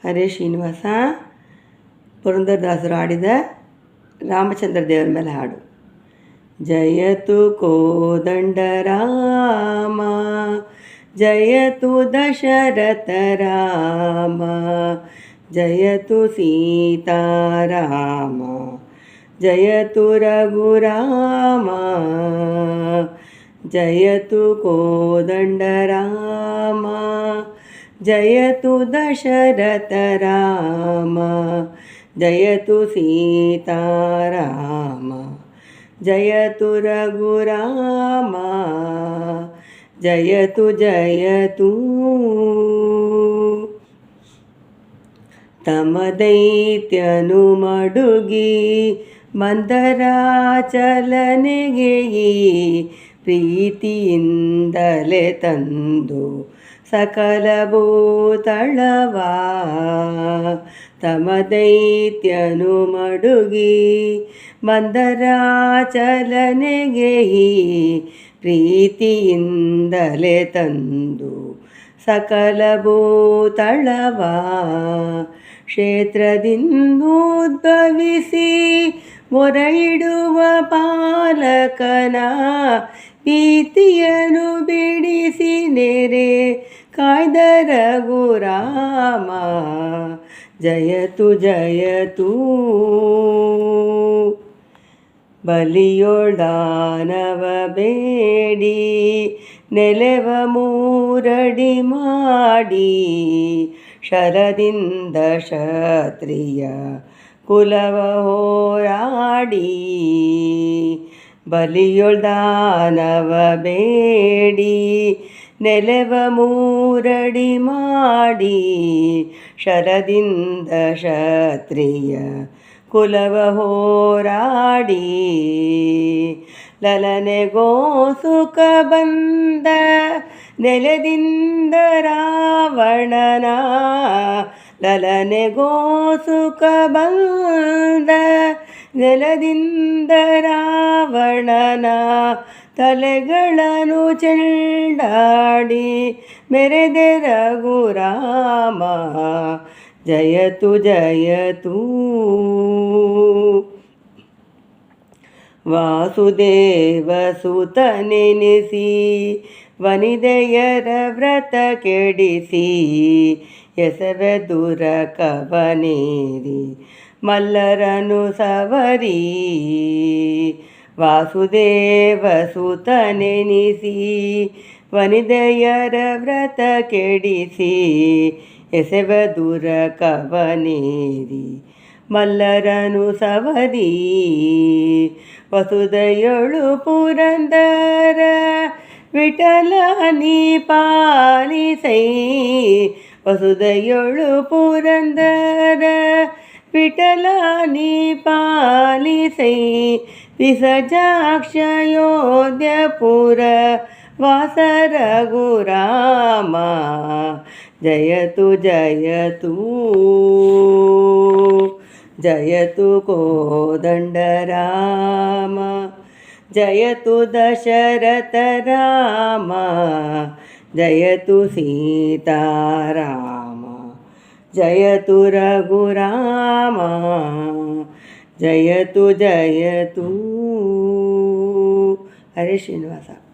ಹರೇ ಶ್ರೀನಿವಾಸ ಪುರಂದರದಾಸರು ಹಾಡಿದ ರಾಮಚಂದ್ರ ದೇವರ ಮೇಲೆ ಹಾಡು. ಜಯತು ಕೋದಂಡ ರಾಮ, ಜಯತು ದಶರಥ ರಾಮ, ಜಯತು ಸೀತಾರಾಮ, ಜಯತು ರಘುರಾಮ, ಜಯತು ಕೋದಂಡ ರಾಮ, ಜಯತು ದಶರಥ ರಾಮ, ಜಯತು ಸೀತಾರಾಮ, ಜಯತು ರಘುರಾಮ, ಜಯತು ಜಯತು. ತಮ ದೈತ್ಯನು ಮಡುಗಿ ಮಂದರಾಚಲನೆಗೆ ಪ್ರೀತಿಯಿಂದಲೇ ತಂದು ಸಕಲ ಭೂತಳವ. ತಮ ದೈತ್ಯನು ಮಡುಗಿ ಮಂದರಾಚಲನೆಗೆ ಪ್ರೀತಿಯಿಂದಲೇ ತಂದು ಸಕಲ ಭೂತಳವ. ಕ್ಷೇತ್ರದಿಂದೋದ್ಭವಿಸಿ ಮೊರೆಯಿಡುವ ಪಾಲಕನ ಭೀತಿಯನ್ನು ಬಿಡಿಸಿ ನೆರೆ ಕಾಯ್ದ ರಘುರಾಮ. ಜಯತು ಜಯತು. ಬಲಿಯೊಳಾನವ ಬೇಡಿ ನೆಲೆವ ಮೂರಡಿ ಮಾಡಿ, ಶರದಿಂದ ಕ್ಷತ್ರಿಯ ಕುಲವ ಹೋರಾಡಿ. ಬಲಿಯೊಳಾನವ ಬೇಡಿ ನೆಲೆವ ಮೂರಡಿ ಮಾಡಿ, ಶರದಿಂದ ಕ್ಷತ್ರಿಯ ಕುಲವ ಹೋರಾಡಿ. ಲಲನೆಗೋ ಸುಖ ಬಂದ ನೆಲದಿಂದ ರಾವಣನ, ಲಲನೆಗೋ ಸುಖ ಬಂದ ನೆಲದಿಂದ ರಾವಣನ ತಲೆಗಳನ್ನು ಚೆಂಡಾಡಿ ಮೆರೆದೆ ರಘುರಾಮ. ಜಯತು ಜಯತು. ವಾಸುದೇವ ಸುತನೆನಿಸಿ ವನಿದೆಯರ ವ್ರತ ಕೆಡಿಸಿ, ಎಸವೆದುರ ಕವನೇರಿ ಮಲ್ಲರನು ಸವರಿ. ವಾಸುದೇವ ಸುತನೆನಿಸಿ ವನಿದೆಯರ ವ್ರತ ಕೆಡಿಸಿ, ಎಸೆವದುರ ಕವನೇರಿ ಮಲ್ಲರನು ಸವರಿ. ವಸುದೆಯೊಳು ಪುರಂದರ ವಿಠಲ ನೀ ಪಾಲಿಸೈ, ವಸುದೆಯೊಳು ಪುರಂದರ ವಿಠಲ ನೀ ಪಾಲಿಸೈ. ವಿಸಜಾಕ್ಷ ಯೋಧ್ಯಪುರ ವಾಸ ರಘುರಾಮ. ಜಯತು ಜಯತು. ಜಯತು ಕೋದಂಡ ರಾಮ, ಜಯತು ದಶರಥ ರಾಮ, ಜಯತು ಸೀತಾರಾಮ, ಜಯತು ರಘುರಾಮ, ಜಯತು ಜಯತು. ಹರೇ ಶ್ರೀನಿವಾಸ.